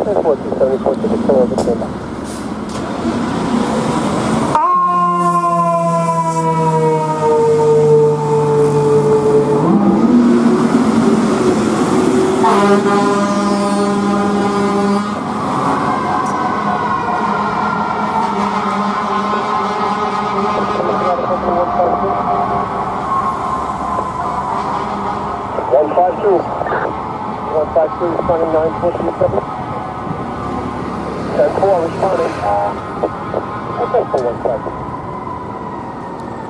10-4, 274, ticket still over, stand by. One five two. 153 responding 9-4, 10-4 responding. Okay, for 1 5.